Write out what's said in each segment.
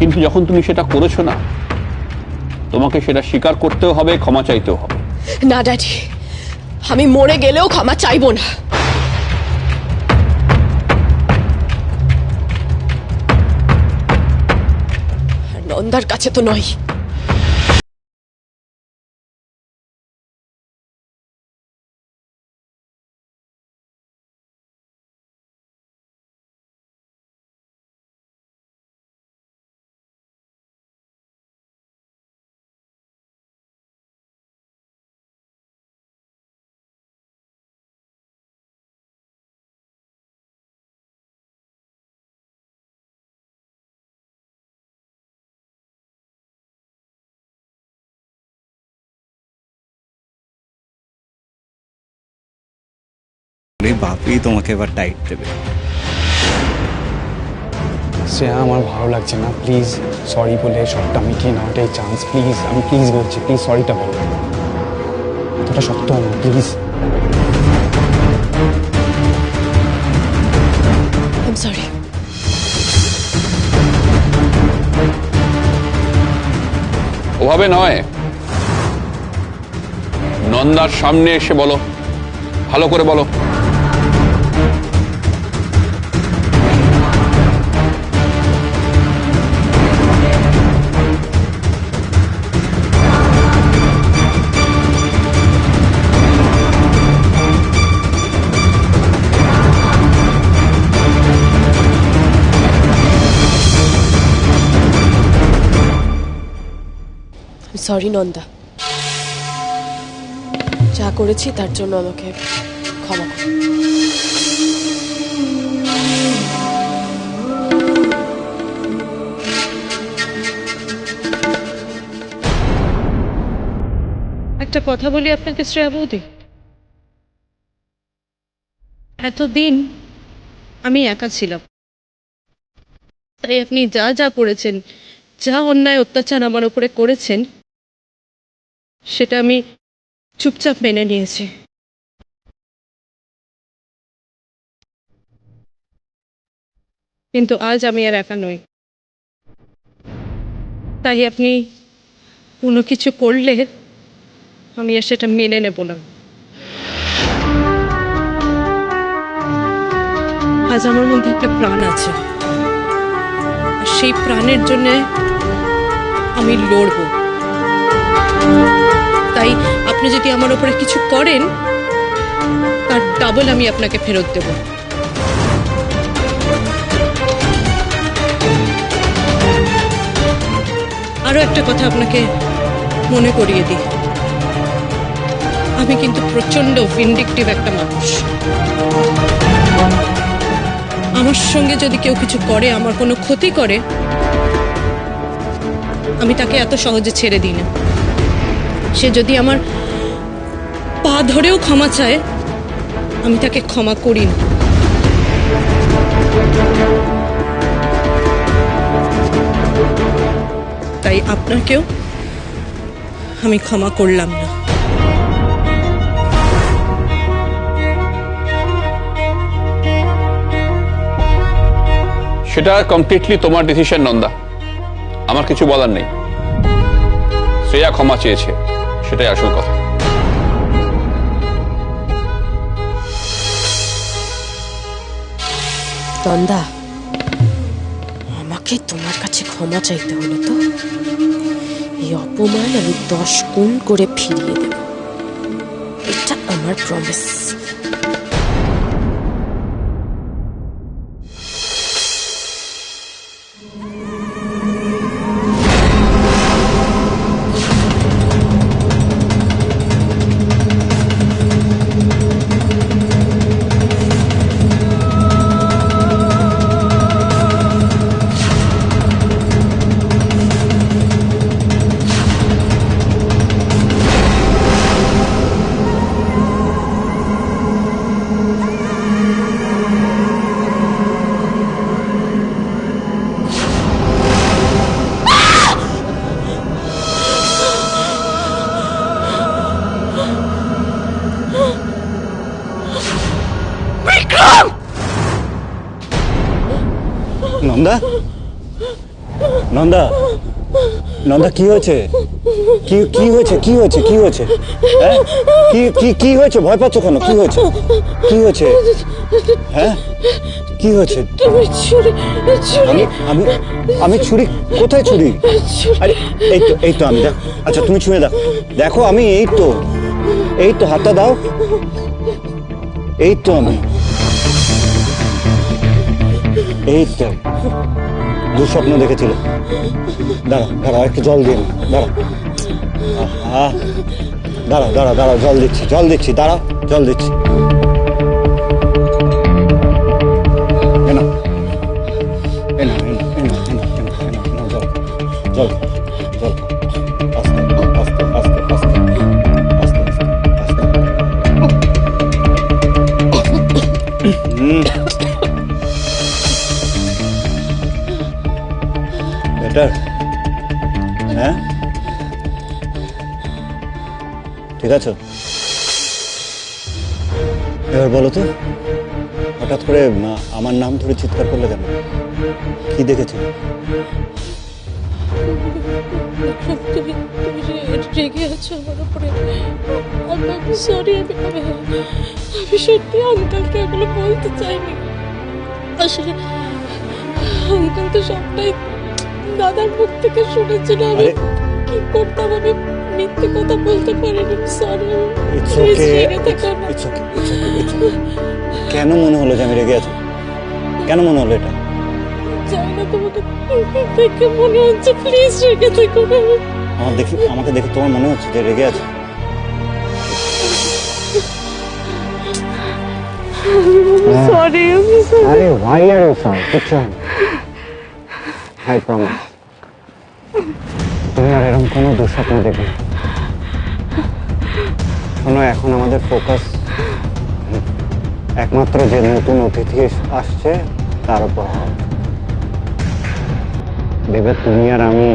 কিন্তু যখন তুমি সেটা করেছো না, তোমাকে সেটা স্বীকার করতেও হবে, ক্ষমা চাইতেও হবে। না ড্যাডি, আমি মরে গেলেও ক্ষমা চাইবো না। আর নন্দার কাছে তো নয়। বাপই তোমাকে এবার টাইট দেবে। শ্রেয়া, আমার ভালো লাগছে না, প্লিজ সরি বলে সবটা মিটিয়ে নাও, এটাই চান্স, প্লিজ। আমি প্লিজ বলছি, প্লিজ সরিটা বলো, এতটা সত্য না, প্লিজ। I am sorry. ওভাবে নয়, নন্দার সামনে এসে বলো, ভালো করে বলো। সরি নন্দা, যা করেছি তার জন্য আমাকে ক্ষমা করো। একটা কথা বলি আপনাকে শ্রেয়া বৌদি, এতদিন আমি একা ছিলাম, তাই আপনি যা যা করেছেন, যা অন্যায় অত্যাচার আমার উপরে করেছেন, সেটা আমি চুপচাপ মেনে নিয়েছি। কিন্তু আজ আমি আর একা নই, তাই আপনি কোনো কিছু করলে আমি আর সেটা মেনে নেব না। আজ আমার মধ্যে একটা প্রাণ আছে, আর সেই প্রাণের জন্য আমি লড়ব। তাই আপনি যদি আমার উপরে কিছু করেন, তার ডাবল আমি আপনাকে ফেরত দেব। আরো একটা কথা আপনাকে মনে করিয়ে দিই, আমি কিন্তু প্রচন্ড ভিন্ডিকটিভ একটা মানুষ। আমার সঙ্গে যদি কেউ কিছু করে, আমার কোনো ক্ষতি করে, আমি তাকে এত সহজে ছেড়ে দিই না। সে যদি আমার পা ধরেও ক্ষমা চায়, আমি তাকে ক্ষমা করি না। তাই আপনাকেও আমি ক্ষমা করলাম না। সেটা কমপ্লিটলি তোমার ডিসিশন নন্দা, আমার কিছু বলার নেই। শ্রেয়া ক্ষমা চেয়েছে, সেটাই আসল কথা। নন্দা, আমাকে তোমার কাছে ক্ষমা চাইতে হলো তো? এই অপমান আমি 10 গুণ করে ফিরিয়ে দেব, এটা আমার প্রমিস। নন্দা, নন্দা, নন্দা কি হয়েছে? কি কি হয়েছে? কি হয়েছে? কি হয়েছে? হ্যাঁ, কি কি কি হয়েছে? ভয় পাচ্ছ কেন? কি হয়েছে? কি হয়েছে? হ্যাঁ, কি হয়েছে? আমি আমি আমি ছুরি কোথায়? ছুরি? আরে এই তো আমি দেখ। আচ্ছা তুমি ছুঁয়ে দেখো, দেখো আমি এই তো হাতটা দাও। এই তো আমি, এই তো দুঃস্বপ্ন দেখেছিল। দাঁড়া দাঁড়া, একটু জল দিয়ে নি। দাঁড়া, আহা, দাঁড়া দাঁড়া দাঁড়া, জল দিচ্ছি দাঁড়া, জল দিচ্ছি। এ নাও, এ নাও, এ নাও, এ নাও, এ নাও, এ নাও, এ নাও, জল জল জল। আস্তে আস্তে আস্তে আস্তে আস্তে আস্তে আস্তে। বেটার? হ্যাঁ, ঠিক আছে। এবার বলো তো, হঠাৎ করে আমার নাম ধরে চিৎকার করলে কেন? কি দেখেছো? তুমি রেগে আছো আমার উপরে। আমি সরি, আমি সত্যি আঙ্কেলকে এগুলো বলতে চাইনি। আসলে আঙ্কেল তো সবটাই দাদার মুখ থেকে শুনেছিল। আমি আরে, কি করতাম, আমি মিথ্যে কথা বলতে পারিনি। সরি, it's প্লিজ okay, রেগে থেকো না। it's okay, it's okay, it's okay. কেন মনে হলো যে আমি রেগে আছি? কেন মনে হলো এটা? জানি না, তোমাকে দেখে মনে হচ্ছে। প্লিজ রেগে থেকো না। আমাকে দেখে তোমার মনে হচ্ছে যে রেগে আছে? সরি, আরে why are you sorry? কিচ্ছু হয় না। I promise. তুমি আর এরকম কোনো দুঃস্বপ্ন দেখবে না। শোনো, এখন আমাদের ফোকাস একমাত্র যে নতুন অতিথি আসছে তার উপর হবে। দেবে, তুমি আর আমি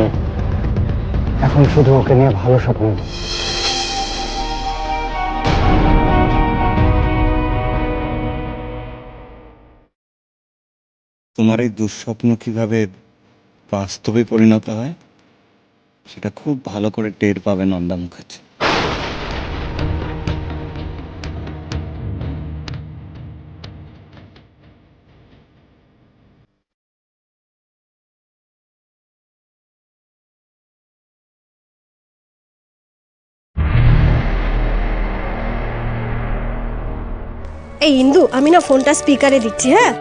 এখন শুধু ওকে নিয়ে ভালো স্বপ্ন দেখি। তোমার এই দুঃস্বপ্ন কিভাবে বাস্তবে পরিণত হয় সেটা খুব ভালো করে টের পাবে নন্দা মুখার্জি। এই ইন্দু, আমি না ফোনটা স্পিকারে দিচ্ছি। হ্যাঁ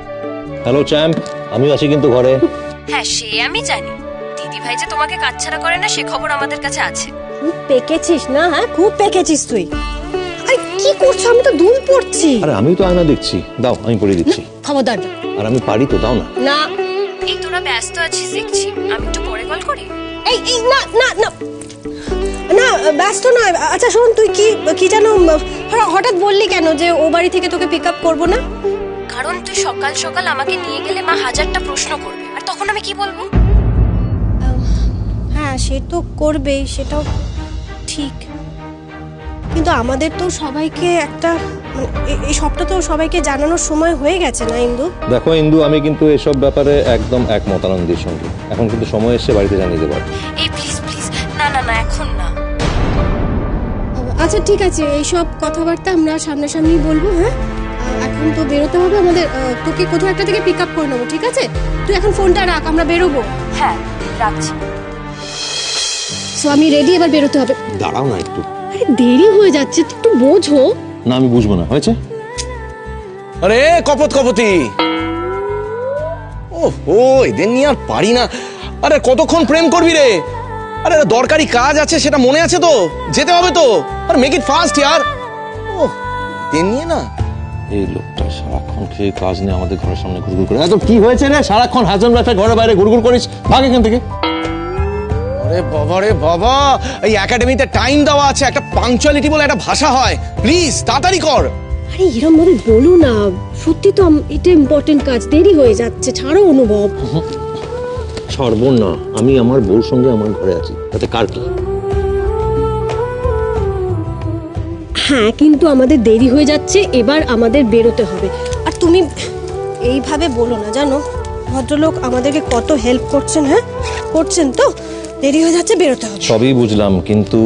হ্যালো চ্যাম্প, আমিও আছি কিন্তু ঘরে। হ্যাঁ, সে আমি জানি। দিদি ভাই যে তোমাকে কাছছাড়া করে না, সে খবর আমাদের কাছে আছে। খুব পেকেছিস না? হ্যাঁ, খুব পেকেছিস তুই। আরে কি করছো? আমি তো দুল পড়ছি। আরে আমি তো আয়না দেখছি, দাও আমি পরিয়ে দিচ্ছি। খবরদার না। আর আমি পারি তো, দাও না। না, এই তোরা ব্যস্ত আছিস দেখছি, আমি একটু পরে কল করি। এই না না না না, ব্যস্ত নয়। আচ্ছা শোন, তুই কি যেন হঠাৎ বললি কেন যে ও বাড়ি থেকে তোকে পিক আপ করবো না? কারণ তুই সকাল সকাল আমাকে নিয়ে গেলে মা হাজারটা প্রশ্ন করবে, আর তখন আমি কি বলবো? হ্যাঁ, সে তো করবেই, সেটাও ঠিক। কিন্তু আমাদের তো সবাইকে একটা এই সবটা তো সবাইকে জানানোর সময় হয়ে গেছে না ইন্দু? দেখো ইন্দু, আমি কিন্তু এসব ব্যাপারে একদম একমত আনন্দের সঙ্গে। এখন কিন্তু সময় এসে বাড়িতে জানিয়ে দেবো। এই প্লিজ প্লিজ, না না না, এখন না। আচ্ছা ঠিক আছে, এইসব কথাবার্তা আমরা সামনাসামনি বলবো। হ্যাঁ, এখন তো বেরোতে হবে আমাদের। তোকে কোথাও একটা থেকে পিক আপ করে নেবো, ঠিক আছে? তুই এখন ফোনটা রাখ, আমরা বেরোবো। হ্যাঁ, রাখছি। সো আমি রেডি, এবার বেরোতে হবে। দাঁড়াও না একটু। আরে দেরি হয়ে যাচ্ছে, একটু বোঝো। না আমি বুঝবো না, হয়েছে? আরে কপতি, ও এদের নিয়ে আর পারি না। আরে কতক্ষণ প্রেম করবি রে? আরে দরকারি কাজ আছে, সেটা মনে আছে তো? যেতে হবে তো। আর মেক ইট ফাস্ট ইয়ার। ও এদের নিয়ে না। এই লোকটা সারাক্ষণ খেয়ে কাজ নিয়ে আমাদের ঘরের সামনে ঘুরঘুর করে। এত কি হয়েছে রে? সারাক্ষণ হাজবেন্ড ওয়াইফ ঘরের বাইরে ঘুরঘুর করিস, ভাগ এখান থেকে। আরে বাবা রে বাবা, এই একাডেমিতে টাইম দেওয়া আছে, একটা পাংচুয়ালিটি বলে একটা ভাষা হয়। প্লিজ তাড়াতাড়ি কর। আরে এরম ভাবে বলো না, সত্যি তো এটা ইম্পর্টেন্ট কাজ, দেরি হয়ে যাচ্ছে। ছাড়ো অনুভব। সর্বনা, আমি আমার বউর সঙ্গে আমার ঘরে আছি, তাতে কার কি? হ্যাঁ, কিন্তু আমাদের দেরি হয়ে যাচ্ছে, এবার আমাদের বেরোতে হবে। আর তুমি এইভাবে বলো না, জানো ভদ্রলোক আমাদেরকে কত হেল্প করছেন, হ্যাঁ করছেন তো? দেরি হয়ে যাচ্ছে, বেরোতে হবে। সবই বুঝলাম, কিন্তু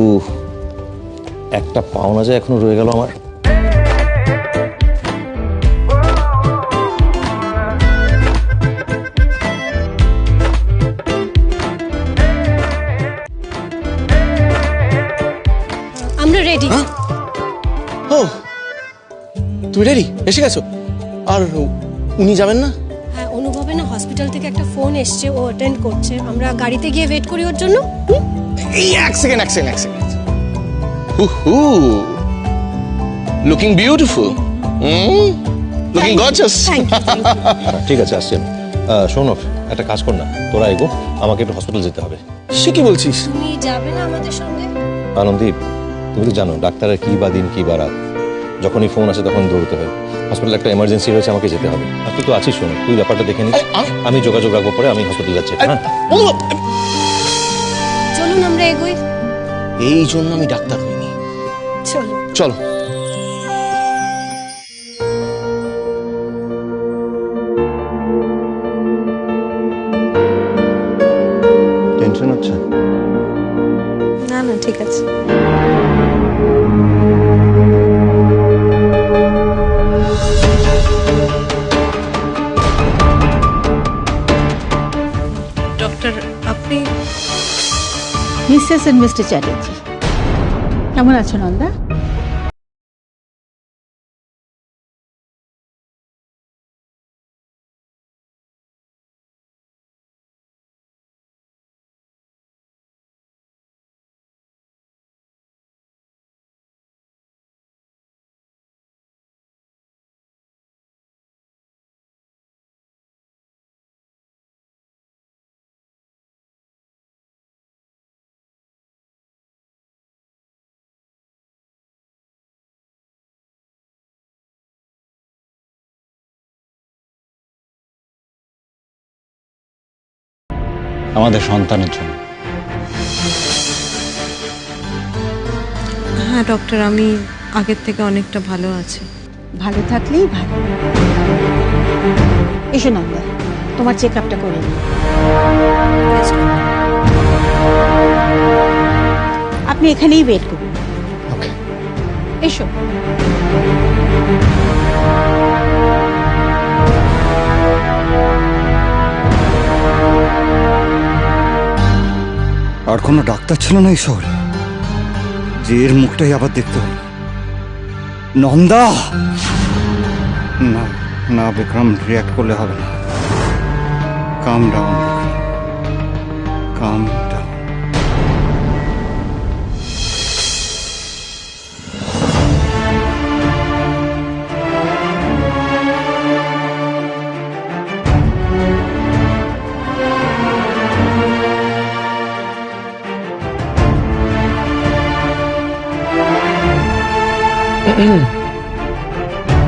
একটা পাওনা যায় এখনো রয়ে গেল আমার। আমরা রেডি। ও তুমি রেডি, এসে গেছো? আর উনি যাবেন না? হ্যাঁ, অনুভবে না হসপিটাল থেকে একটা ফোন এসছে, ও অ্যাটেন্ড করছে। আমরা গাড়িতে গিয়ে ওয়েট করি ওর জন্য। এই এক second. Looking beautiful, looking gorgeous. Thank you. ঠিক আছে, আসছি আমি। শোনো, একটা কাজ কর না, তোরা এগো, আমাকে একটু হসপিটাল যেতে হবে। সে কি বলছিস? তুমি যাবে না আমাদের সঙ্গে? আনন্দীপ, তুমি তো জানো ডাক্তারের কি বা দিন কি বা রাত, যখনই ফোন আসে তখন দৌড়তে হয়। হসপিটালে একটা এমার্জেন্সি রয়েছে, আমাকে যেতে হবে। আর তুই তো আছিস, শোনো, তুই ব্যাপারটা দেখে নিস। আমি যোগাযোগ রাখবো, পরে আমি হসপিটাল যাচ্ছি। হ্যাঁ, চলুন আমরা এগোই। এই জন্য আমি ডাক্তার হইনি। চলো। চলো। টেনশন হচ্ছে? না না, ঠিক আছে। ডক্টর, আপনি? মিসেস এন্ড মিস্টার চ্যাটার্জি, কেমন আছো নন্দা? আমাদের সন্তানের জন্য। হ্যাঁ ডক্টর, আমি আগের থেকে অনেকটা ভালো আছি। ভালো থাকলেই ভালো। এসো নন্দা, তোমার চেক আপটা করে নিই। আপনি এখানেই ওয়েট করুন। ওকে। এসো। আর কোনো ডাক্তার ছিল না এই শহরে যে এর মুখটাই আবার দেখতে হলো? নন্দা! না না বিক্রম, রিয়াক্ট করলে হবে না। কাম ডাউন, কাম ডাউন।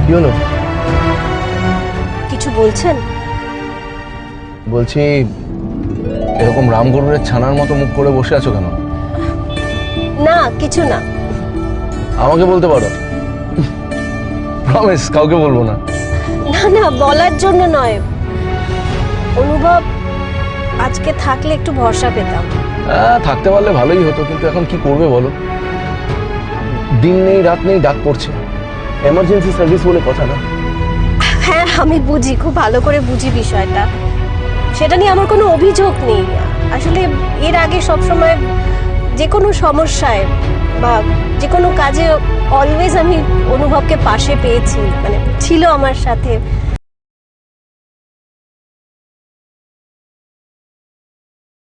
কি হলো? কিছু বলছেন? বলছি, এরকম রামগরুরের ছানার মতো মুখ করে বসে আছো কেন? না, কিছু না। আমাকে বলতে পারো। প্রমিস, কাউকে বলবো না। না না, বলার জন্য নয়। অনুভব আজকে থাকলে একটু ভরসা পেতাম। থাকতে পারলে ভালোই হতো, কিন্তু এখন কি করবে বলো? দিন নেই রাত নেই ডাক পড়ছে, এমার্জেন্সি সার্ভিস বলে কথা না। হ্যাঁ, আমি বুঝি, খুব ভালো করে বুঝি বিষয়টা। সেটা নিয়ে আমার কোনো অভিযোগ নেই। আসলে এর আগে সবসময় যে কোনো সমস্যায় বা যে কোনো কাজে অলওয়েজ আমি অনুভবকে পাশে পেয়েছি, মানে ছিল আমার সাথে।